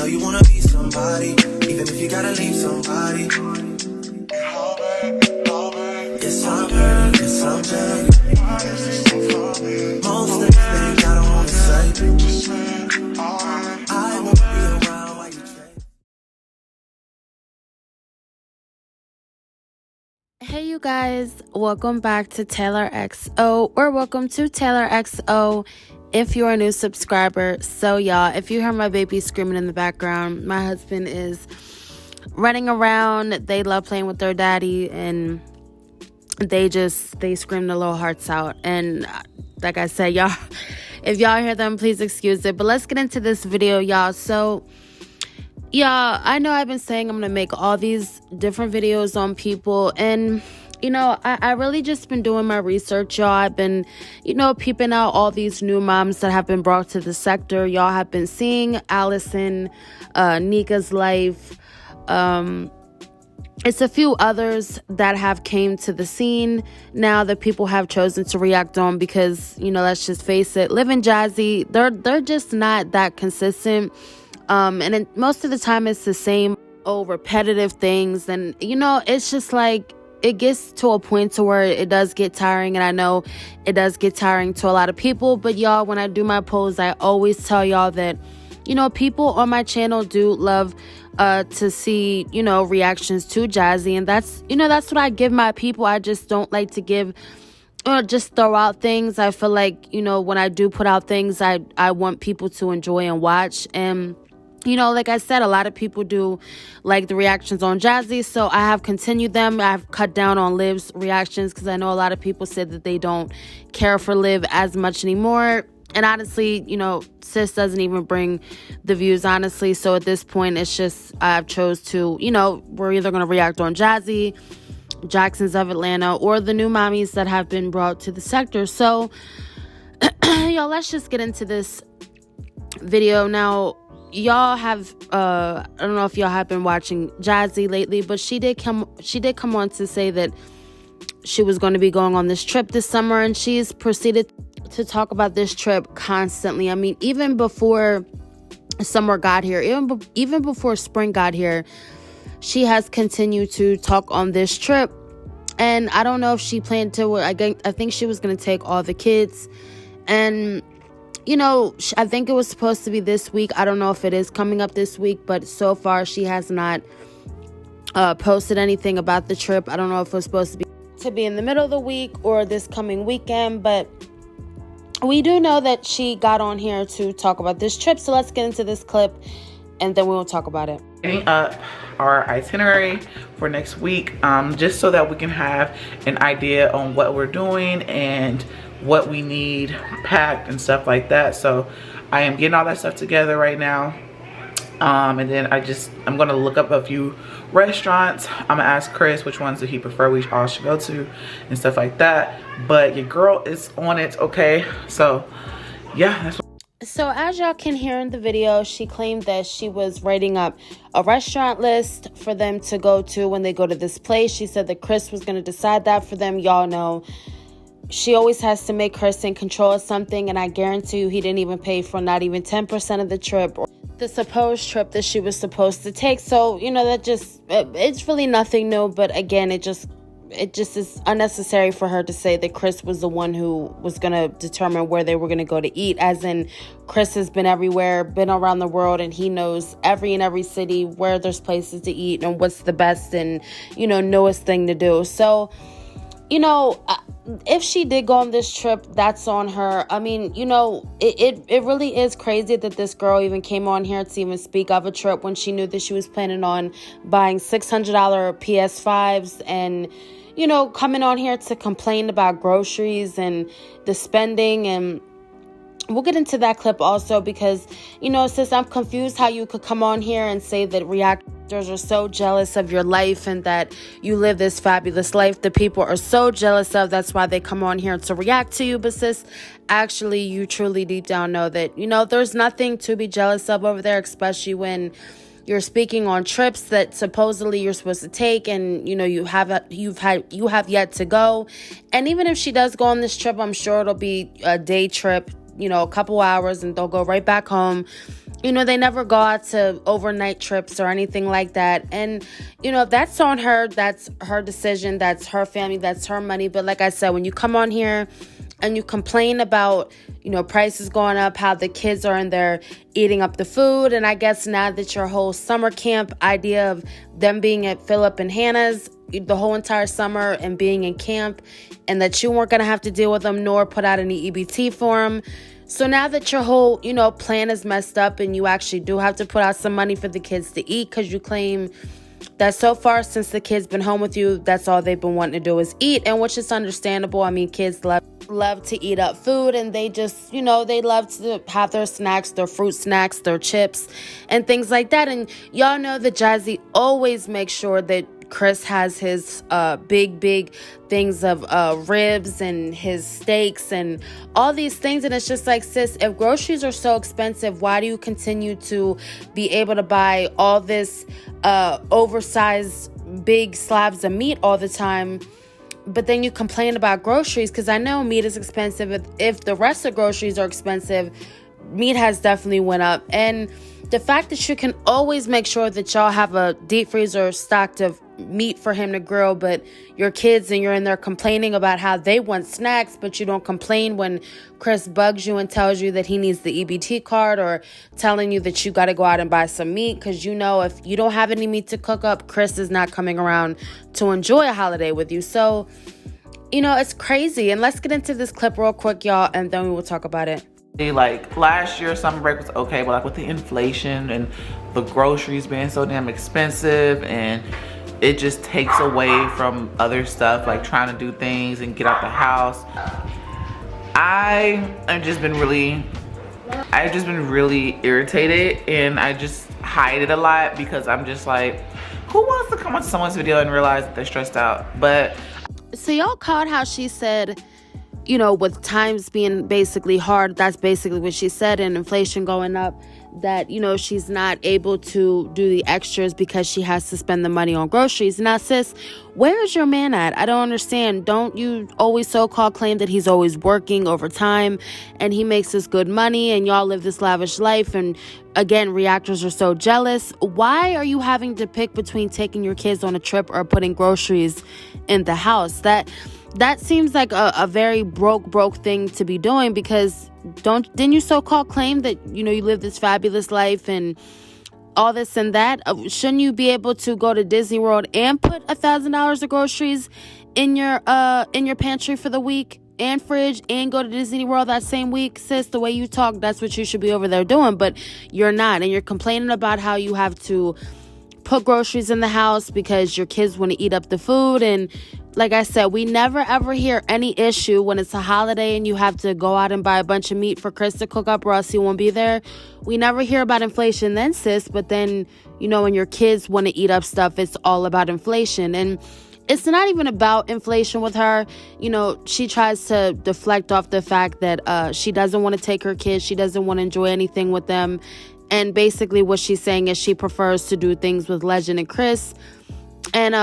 know you wanna be somebody, even if you gotta leave somebody. Yes, I'm hurt, yes, I'm dead. Most things that I don't wanna say. I won't be around while you change. Hey you guys, welcome back to Taylor XO, or welcome to Taylor XO if you're a new subscriber. So y'all, if you hear my baby screaming in the background, my husband is running around. They love playing with their daddy, and they scream their little hearts out. And like I said, y'all, if y'all hear them, please excuse it. But let's get into this video, y'all. So yeah, I know I've been saying I'm going to make all these different videos on people, and, I really just been doing my research, y'all. I've been, peeping out all these new moms that have been brought to the sector. Y'all have been seeing Allison, Nika's life. It's a few others that have came to the scene now that people have chosen to react on because, let's just face it, Liv and Jazzy, they're just not that consistent. And most of the time it's the same old repetitive things. And, it's just like it gets to a point to where it does get tiring. And I know it does get tiring to a lot of people. But y'all, when I do my polls, I always tell y'all that, people on my channel do love to see, reactions to Jazzy. And that's what I give my people. I just don't like to give or just throw out things. I feel like, when I do put out things, I want people to enjoy and watch. And like I said, a lot of people do like the reactions on Jazzy, so I have continued them. I've cut down on Liv's reactions because I know a lot of people said that they don't care for Liv as much anymore. And honestly, sis doesn't even bring the views, honestly. So at this point, it's just I've chose to, we're either going to react on Jazzy, Jacksons of Atlanta, or the new mommies that have been brought to the sector. So, y'all, let's just get into this video now. Y'all have I don't know if y'all have been watching Jazzy lately, but she did come on to say that she was going to be going on this trip this summer, and she's proceeded to talk about this trip constantly. I mean, even before summer got here, even before spring got here, she has continued to talk on this trip. And I don't know if she planned to, I think she was going to take all the kids, and I think it was supposed to be this week. I don't know if it is coming up this week, but so far she has not posted anything about the trip. I don't know if it was supposed to be in the middle of the week or this coming weekend, but we do know that she got on here to talk about this trip. So let's get into this clip and then we'll talk about it. Setting up our itinerary for next week, just so that we can have an idea on what we're doing and what we need packed and stuff like that. So I am getting all that stuff together right now, and then I'm gonna look up a few restaurants. I'm gonna ask Chris which ones do he prefer we all should go to and stuff like that. But your girl is on it, okay? So yeah, that's what. So as y'all can hear in the video, she claimed that she was writing up a restaurant list for them to go to when they go to this place. She said that Chris was going to decide that for them. Y'all know she always has to make Chris in control of something, and I guarantee you he didn't even pay for not even 10% of the trip or the supposed trip that she was supposed to take. So, it's really nothing new, but again, it just is unnecessary for her to say that Chris was the one who was going to determine where they were going to go to eat, as in Chris has been everywhere, been around the world, and he knows every city where there's places to eat and what's the best and, newest thing to do. So, if she did go on this trip, that's on her. I mean, it really is crazy that this girl even came on here to even speak of a trip when she knew that she was planning on buying $600 PS5s and, coming on here to complain about groceries and the spending. And we'll get into that clip also because, sis, I'm confused how you could come on here and say that reactors are so jealous of your life and that you live this fabulous life that people are so jealous of. That's why they come on here to react to you. But sis, actually, you truly deep down know that, there's nothing to be jealous of over there, especially when you're speaking on trips that supposedly you're supposed to take, and you have yet to go. And even if she does go on this trip, I'm sure it'll be a day trip, a couple hours, and they'll go right back home. they never go out to overnight trips or anything like that. And, that's on her. That's her decision. That's her family. That's her money. But like I said, when you come on here and you complain about, prices going up, how the kids are in there eating up the food. And I guess now that your whole summer camp idea of them being at Philip and Hannah's the whole entire summer and being in camp, and that you weren't going to have to deal with them nor put out any EBT for them. So now that your whole, plan is messed up and you actually do have to put out some money for the kids to eat, because you claim that so far since the kids been home with you, that's all they've been wanting to do is eat, and which is understandable. I mean, kids love to eat up food, and they just, they love to have their snacks, their fruit snacks, their chips, and things like that. And y'all know that Jazzy always makes sure that Chris has his big things of ribs and his steaks and all these things. And it's just like, sis, if groceries are so expensive, why do you continue to be able to buy all this oversized big slabs of meat all the time? But then you complain about groceries, because I know meat is expensive. If the rest of groceries are expensive, meat has definitely went up. And the fact that you can always make sure that y'all have a deep freezer stocked of meat for him to grill, but your kids and you're in there complaining about how they want snacks, but you don't complain when Chris bugs you and tells you that he needs the EBT card, or telling you that you got to go out and buy some meat, because if you don't have any meat to cook up, Chris is not coming around to enjoy a holiday with you. So, it's crazy. And let's get into this clip real quick, y'all, and then we will talk about it. Like last year, summer break was okay, but like with the inflation and the groceries being so damn expensive, and it just takes away from other stuff, like trying to do things and get out the house. I've just been really irritated, and I just hide it a lot, because I'm just like, who wants to come on someone's video and realize that they're stressed out? But so y'all caught how she said, with times being basically hard, that's basically what she said, and inflation going up, that, she's not able to do the extras because she has to spend the money on groceries. Now, sis, where's your man at? I don't understand. Don't you always so-called claim that he's always working overtime and he makes this good money and y'all live this lavish life? And again, reactors are so jealous. Why are you having to pick between taking your kids on a trip or putting groceries in the house? That seems like a very broke thing to be doing, because didn't you so-called claim that, you live this fabulous life and all this and that? Shouldn't you be able to go to Disney World and put $1,000 of groceries in your pantry for the week and fridge, and go to Disney World that same week? Sis, the way you talk, that's what you should be over there doing, but you're not. And you're complaining about how you have to put groceries in the house because your kids want to eat up the food. And like I said, we never ever hear any issue when it's a holiday and you have to go out and buy a bunch of meat for Chris to cook up, or else he won't be there. We never hear about inflation then, sis. But then, when your kids want to eat up stuff, it's all about inflation. And it's not even about inflation with her. She tries to deflect off the fact that she doesn't want to take her kids. She doesn't want to enjoy anything with them. And basically what she's saying is she prefers to do things with Legend and Chris, and,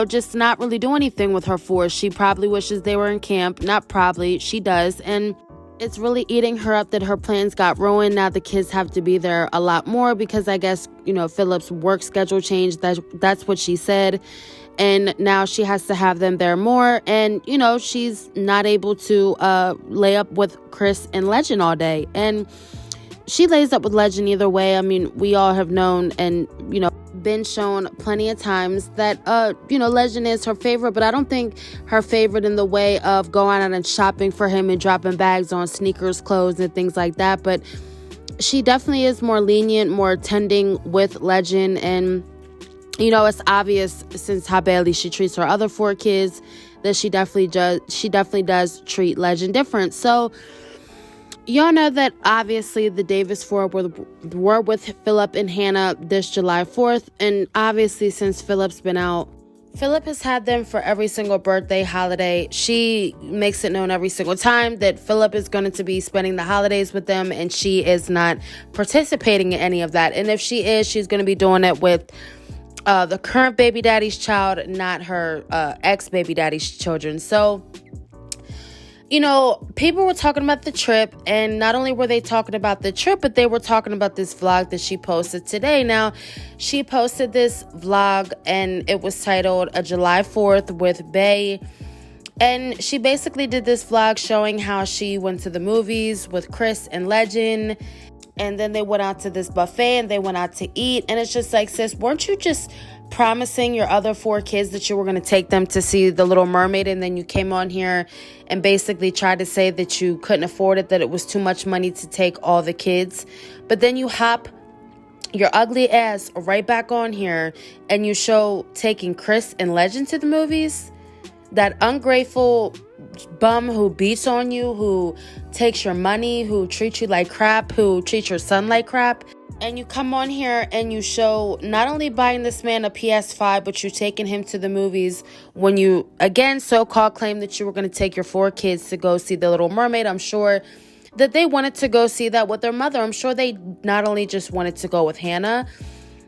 just not really do anything with her four. She probably wishes they were in camp. Not probably, she does. And it's really eating her up that her plans got ruined. Now the kids have to be there a lot more because I guess, Philip's work schedule changed. That's what she said. And now she has to have them there more. And, she's not able to lay up with Chris and Legend all day. And she lays up with Legend either way. I mean, we all have known and, been shown plenty of times that, Legend is her favorite, but I don't think her favorite in the way of going out and shopping for him and dropping bags on sneakers, clothes, and things like that. But she definitely is more lenient, more attending with Legend. And, it's obvious since how badly she treats her other four kids that she definitely does treat Legend different. So, y'all know that obviously the Davis Four were with Philip and Hannah this July 4th. And obviously since Philip's been out, Philip has had them for every single birthday, holiday. She makes it known every single time that Philip is going to be spending the holidays with them, and she is not participating in any of that. And if she is, she's going to be doing it with the current baby daddy's child, not her ex-baby daddy's children. So You know, people were talking about the trip, and not only were they talking about the trip, but they were talking about this vlog that she posted today. Now, she posted this vlog, and it was titled A July 4th with Bae. And she basically did this vlog showing how she went to the movies with Chris and Legend. And then they went out to this buffet and they went out to eat. And it's just like, sis, weren't you just promising your other 4 kids that you were going to take them to see The Little Mermaid? And then you came on here and basically tried to say that you couldn't afford it, that it was too much money to take all the kids. But then you hop your ugly ass right back on here and you show taking Chris and Legend to the movies. That ungrateful bum who beats on you, who takes your money, who treats you like crap, who treats your son like crap. And you come on here and you show not only buying this man a PS5, but you taking him to the movies when you, again, so-called claim that you were going to take your 4 kids to go see The Little Mermaid. I'm sure that they wanted to go see that with their mother. I'm sure they not only just wanted to go with Hannah.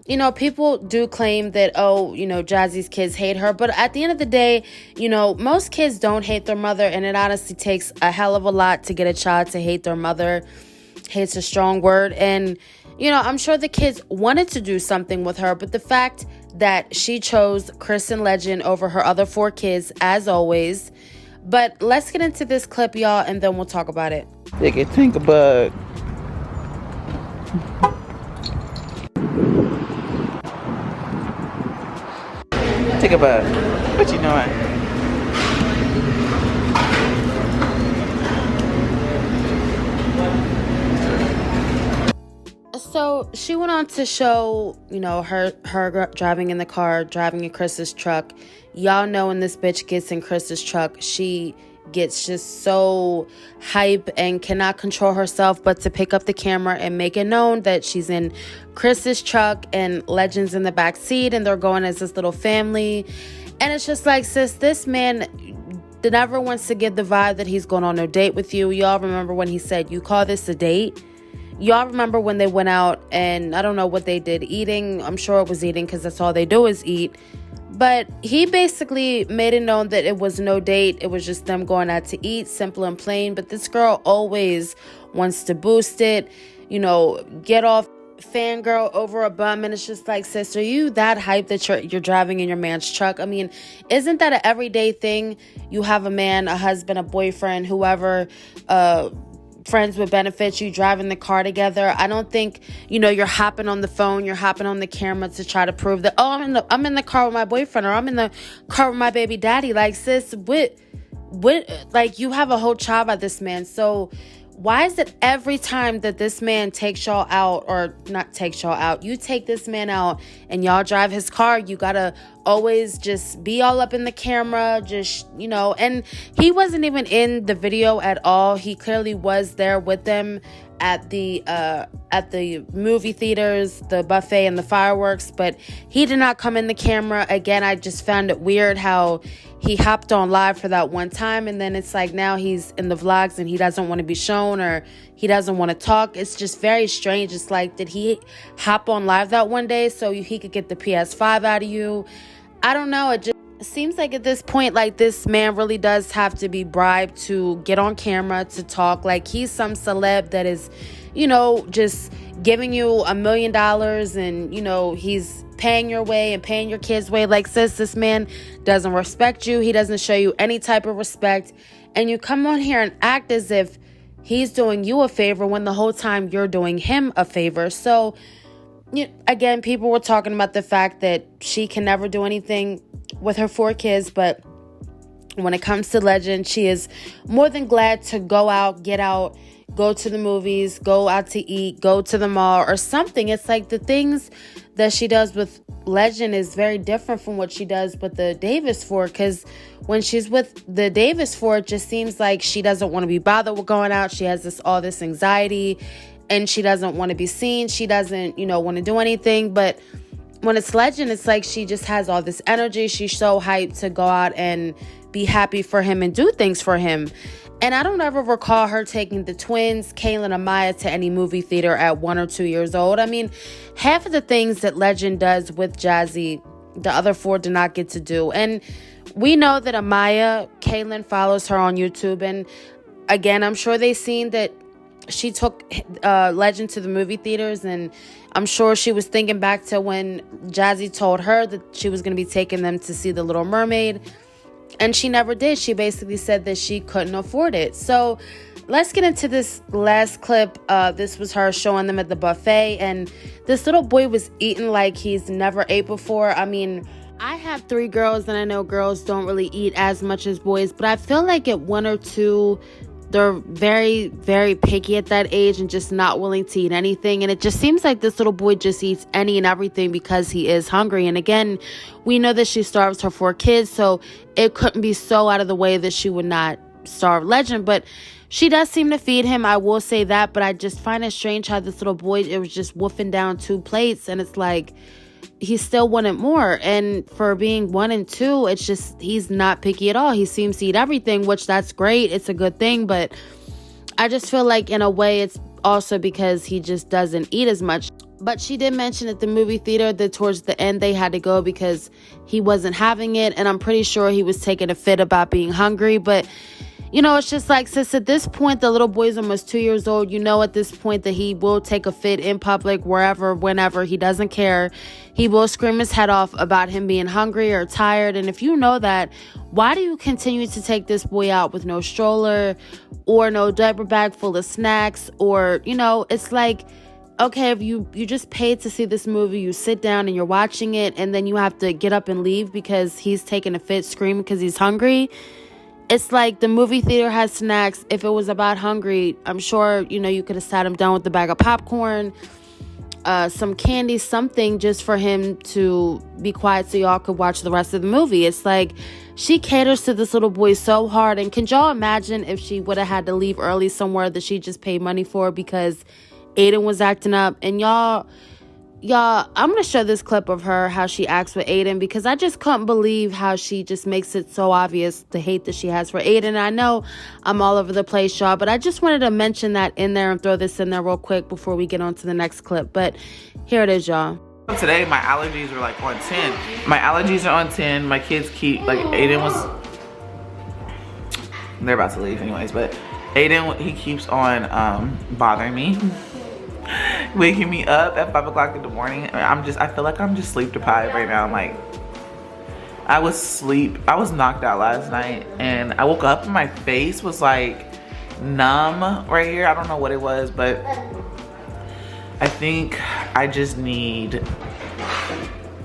You know, people do claim that, oh, you know, Jazzy's kids hate her. But at the end of the day, you know, most kids don't hate their mother. And it honestly takes a hell of a lot to get a child to hate their mother. Hate's a strong word. And, you know, I'm sure the kids wanted to do something with her. But the fact that she chose Chris and Legend over her other 4 kids, as always. But let's get into this clip, y'all, and then we'll talk about it. They can think about. Think about it. What you doing? So she went on to show, you know, her driving in the car, driving in Chris's truck. Y'all know when this bitch gets in Chris's truck, she gets just so hype and cannot control herself but to pick up the camera and make it known that she's in Chris's truck and Legend's in the back seat and they're going as this little family. And it's just like, sis, this man never wants to get the vibe that he's going on a date with you. Y'all remember when he said, you call this a date? Y'all remember when they went out and I don't know what they did, eating. I'm sure it was eating because that's all they do is eat. But he basically made it known that it was no date. It was just them going out to eat, simple and plain. But this girl always wants to boost it, you know, get off fangirl over a bum. And it's just like, sis, are you that hyped that you're driving in your man's truck? I mean, isn't that an everyday thing? You have a man, a husband, a boyfriend, whoever, friends with benefits, you driving the car together. I don't think, you know, you're hopping on the phone, you're hopping on the camera to try to prove that, oh, I'm in the car with my boyfriend, or I'm in the car with my baby daddy. Like, sis, what like, you have a whole child by this man. So why is it every time that this man takes y'all out, or not takes y'all out, you take this man out and y'all drive his car, you gotta always just be all up in the camera, just, you know. And he wasn't even in the video at all. He clearly was there with them at the movie theaters, the buffet and the fireworks, but he did not come in the camera. Again, I just found it weird how he hopped on live for that one time, and then it's like now he's in the vlogs and he doesn't want to be shown, or he doesn't want to talk. It's just very strange. It's like, did he hop on live that one day so he could get the PS5 out of you? I don't know. It just seems like at this point, like, this man really does have to be bribed to get on camera to talk. Like, he's some celeb that is, you know, just giving you $1 million and, you know, he's paying your way and paying your kids' way. Like, sis, this man doesn't respect you. He doesn't show you any type of respect. And you come on here and act as if he's doing you a favor when the whole time you're doing him a favor. So, again, people were talking about the fact that she can never do anything with her 4 kids, but when it comes to Legend, she is more than glad to go out, get out, go to the movies, go out to eat, go to the mall or something. It's like the things that she does with Legend is very different from what she does with the Davis 4, because when she's with the Davis 4, it just seems like she doesn't want to be bothered with going out. She has all this anxiety and she doesn't want to be seen. She doesn't, want to do anything. But when it's Legend, it's like she just has all this energy. She's so hyped to go out and be happy for him and do things for him. And I don't ever recall her taking the twins, Kaylin and Maya, to any movie theater at 1 or 2 years old. I mean, half of the things that Legend does with Jazzy, the other 4 did not get to do. And we know that Amaya, Kaylin follows her on YouTube. And again, I'm sure they seen that she took Legend to the movie theaters. And I'm sure she was thinking back to when Jazzy told her that she was going to be taking them to see The Little Mermaid. And she never did. She basically said that she couldn't afford it. So let's get into this last clip. This was her showing them at the buffet. And this little boy was eating like he's never ate before. I mean, I have 3 girls, and I know girls don't really eat as much as boys. But I feel like at 1 or 2, they're very, very picky at that age and just not willing to eat anything. And it just seems like this little boy just eats any and everything because he is hungry. And again, we know that she starves her 4 kids, so it couldn't be so out of the way that she would not starve Legend. But she does seem to feed him, I will say that. But I just find it strange how this little boy, it was just woofing down 2 plates. And it's like, he still wanted more. And for being 1 and 2, it's just, he's not picky at all. He seems to eat everything, which that's great. It's a good thing. But I just feel like in a way it's also because he just doesn't eat as much. But she did mention at the movie theater that towards the end they had to go because he wasn't having it. And I'm pretty sure he was taking a fit about being hungry. But you know, it's just like, sis, at this point, the little boy's almost 2 years old. You know, at this point that he will take a fit in public, wherever, whenever. He doesn't care. He will scream his head off about him being hungry or tired. And if you know that, why do you continue to take this boy out with no stroller or no diaper bag full of snacks? Or, you know, it's like, okay, if you just paid to see this movie, you sit down and you're watching it, and then you have to get up and leave because he's taking a fit, screaming because he's hungry. It's like the movie theater has snacks. If it was about hungry, I'm sure, you know, you could have sat him down with a bag of popcorn, some candy, something just for him to be quiet so y'all could watch the rest of the movie. It's like she caters to this little boy so hard. And can y'all imagine if she would have had to leave early somewhere that she just paid money for because Aiden was acting up? And y'all, I'm going to show this clip of her, how she acts with Aiden, because I just couldn't believe how she just makes it so obvious, the hate that she has for Aiden. I know I'm all over the place, y'all, but I just wanted to mention that in there and throw this in there real quick before we get on to the next clip. But here it is, y'all. Today, my allergies are like on 10. My allergies are on 10. My kids keep, like, Aiden was, they're about to leave anyways, but Aiden, he keeps on bothering me. Waking me up at 5 o'clock in the morning. I feel like I'm just sleep deprived right now. I'm like, I was knocked out last night, and I woke up and my face was like numb right here. I don't know what it was, but I think I just need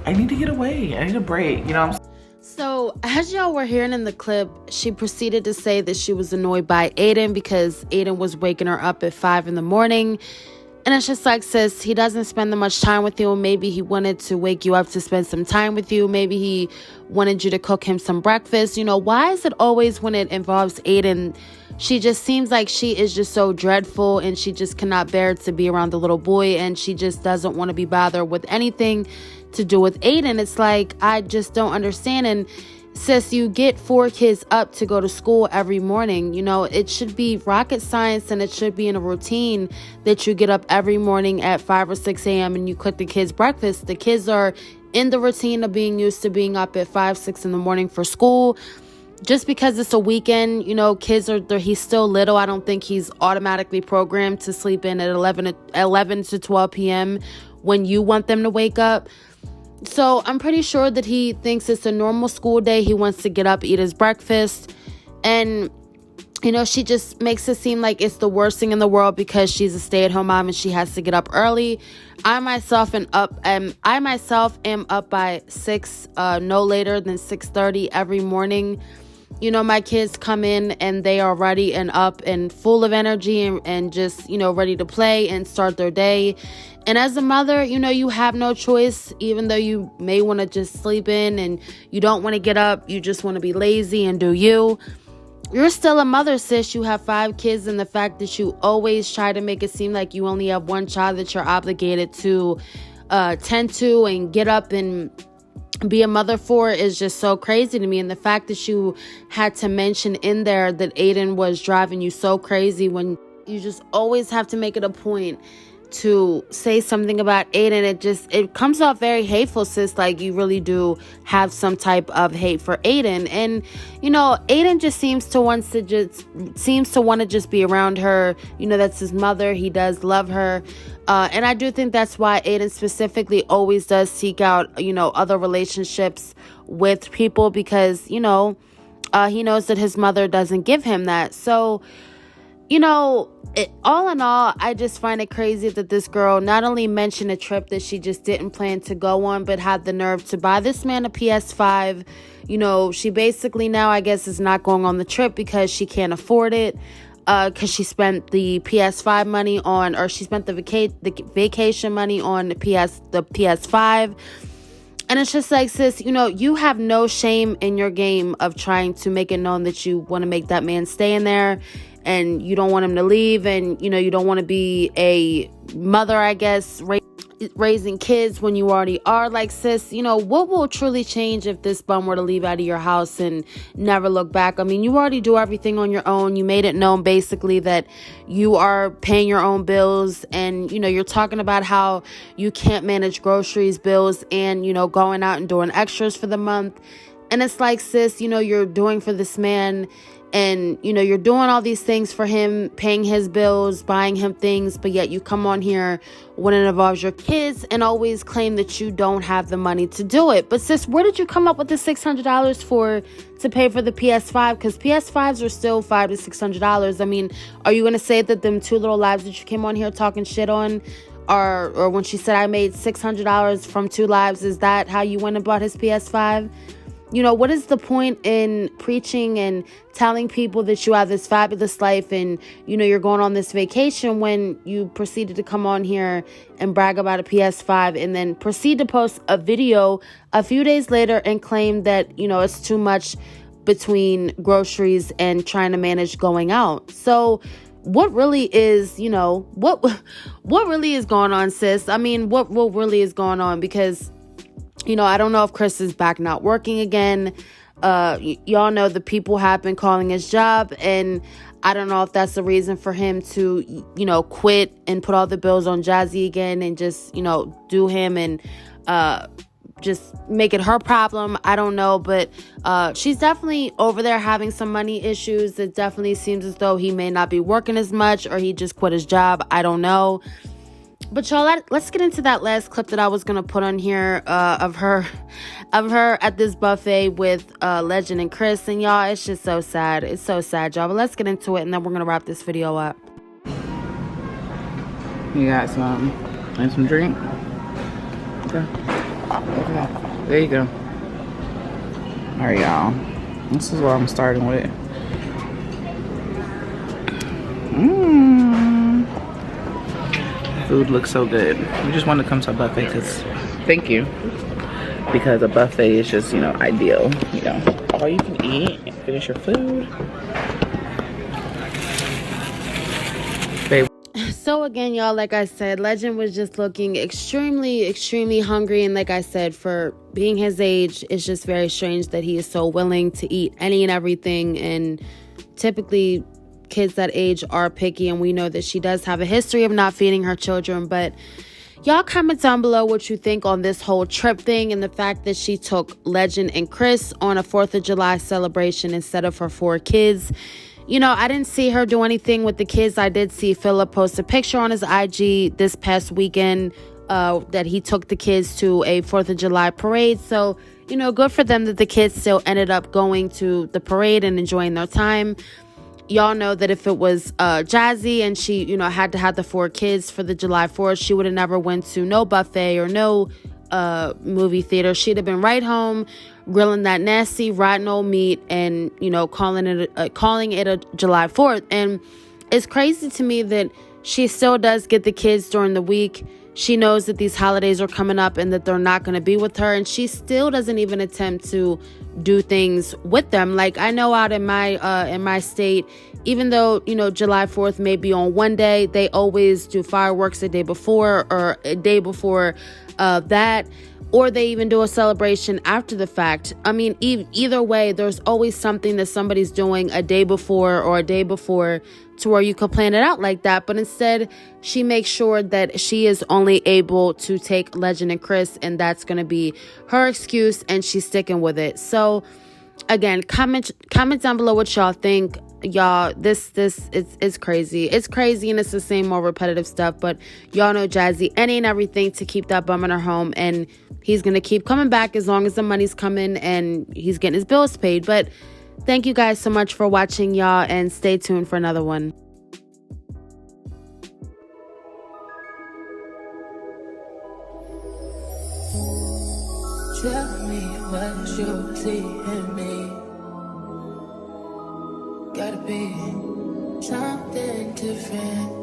to get away. I need a break, you know what I'm saying? So, as y'all were hearing in the clip, she proceeded to say that she was annoyed by Aiden because Aiden was waking her up at 5 in the morning. And it's just like, sis, he doesn't spend that much time with you. Maybe he wanted to wake you up to spend some time with you. Maybe he wanted you to cook him some breakfast. You know, why is it always when it involves Aiden, she just seems like she is just so dreadful and she just cannot bear to be around the little boy, and she just doesn't want to be bothered with anything to do with Aiden. It's like, I just don't understand. And sis, you get 4 kids up to go to school every morning. You know, it should be rocket science, and it should be in a routine that you get up every morning at 5 or 6 a.m. and you cook the kids breakfast. The kids are in the routine of being used to being up at 5, 6 in the morning for school. Just because it's a weekend, you know, kids are there. He's still little. I don't think he's automatically programmed to sleep in at 11 to 12 p.m. when you want them to wake up. So I'm pretty sure that he thinks it's a normal school day. He wants to get up, eat his breakfast. And, you know, she just makes it seem like it's the worst thing in the world because she's a stay-at-home mom and she has to get up early. I myself am up by 6, no later than 6:30 every morning. You know, my kids come in and they are ready and up and full of energy and just, you know, ready to play and start their day. And as a mother, you know, you have no choice, even though you may want to just sleep in and you don't want to get up. You just want to be lazy and do you. You're still a mother, sis. You have 5 kids, and the fact that you always try to make it seem like you only have one child that you're obligated to tend to and get up and be a mother for is just so crazy to me. And the fact that you had to mention in there that Aiden was driving you so crazy, when you just always have to make it a point to say something about Aiden, it comes off very hateful, sis. Like, you really do have some type of hate for Aiden. And, Aiden just seems to want to just be around her. That's his mother. He does love her. And I do think that's why Aiden specifically always does seek out, other relationships with people, because, he knows that his mother doesn't give him that. So, all in all, I just find it crazy that this girl not only mentioned a trip that she just didn't plan to go on, but had the nerve to buy this man a PS5. She basically now, I guess, is not going on the trip because she can't afford it. Because she spent the PS5 money on, or she spent the vacation money on the PS5. And it's just like, sis, you have no shame in your game of trying to make it known that you want to make that man stay in there, and you don't want him to leave, and, you don't want to be a mother, I guess, raising kids when you already are. Like, sis, what will truly change if this bum were to leave out of your house and never look back? I mean, you already do everything on your own. You made it known basically that you are paying your own bills, and you're talking about how you can't manage groceries, bills, and going out and doing extras for the month. And it's like, sis, you're doing for this man, and you're doing all these things for him, paying his bills, buying him things, but yet you come on here when it involves your kids and always claim that you don't have the money to do it. But sis, where did you come up with the $600 to pay for the PS5? Because PS5s are still $500 to $600. I mean, are you gonna say that them two little lives that you came on here talking shit on, or when she said I made $600 from 2 lives, is that how you went and bought his PS5? What is the point in preaching and telling people that you have this fabulous life and, you're going on this vacation, when you proceeded to come on here and brag about a PS5 and then proceed to post a video a few days later and claim that, it's too much between groceries and trying to manage going out? So what really is, what really is going on, sis? I mean, what really is going on? Because I don't know if Chris is back not working again. Y'all know the people have been calling his job, and I don't know if that's the reason for him to, quit and put all the bills on Jazzy again and just, do him and just make it her problem. I don't know, but she's definitely over there having some money issues. It definitely seems as though he may not be working as much, or he just quit his job. I don't know. But y'all, let's get into that last clip that I was going to put on here of her at this buffet with Legend and Chris. And y'all, it's just so sad. It's so sad, y'all. But let's get into it, and then we're going to wrap this video up. You got some and some drink? Okay. There you go. All right, y'all. This is what I'm starting with. Food looks so good. We just want to come to a buffet because a buffet is just, ideal. All you can eat and finish your food. Babe. So again, y'all, like I said, Legend was just looking extremely, extremely hungry. And like I said, for being his age, it's just very strange that he is so willing to eat any and everything. And typically, kids that age are picky, and we know that she does have a history of not feeding her children. But y'all comment down below what you think on this whole trip thing and the fact that she took Legend and Chris on a 4th of July celebration instead of her 4 kids. I didn't see her do anything with the kids. I did see Philip post a picture on his IG this past weekend that he took the kids to a 4th of July parade. So, good for them that the kids still ended up going to the parade and enjoying their time. Y'all know that if it was Jazzy and she, had to have the 4 kids for the July 4th, she would have never went to no buffet or no movie theater. She'd have been right home grilling that nasty rotten old meat and, calling it a July 4th. And it's crazy to me that she still does get the kids during the week. She knows that these holidays are coming up and that they're not going to be with her, and she still doesn't even attempt to do things with them. Like I know out in my state, even though, you know, July 4th may be on one day, they always do fireworks the day before or a day before that, or they even do a celebration after the fact. I mean, either way, there's always something that somebody's doing a day before or a day before to where you could plan it out like that. But instead, she makes sure that she is only able to take Legend and Chris, and that's going to be her excuse, and she's sticking with it. So again, comment down below what y'all think. Y'all, this it's crazy. It's crazy, and it's the same old repetitive stuff. But y'all know Jazzy any and everything to keep that bum in her home, and he's gonna keep coming back as long as the money's coming and he's getting his bills paid. But thank you guys so much for watching, y'all, and stay tuned for another one. Tell me what you see in me. Gotta be something different.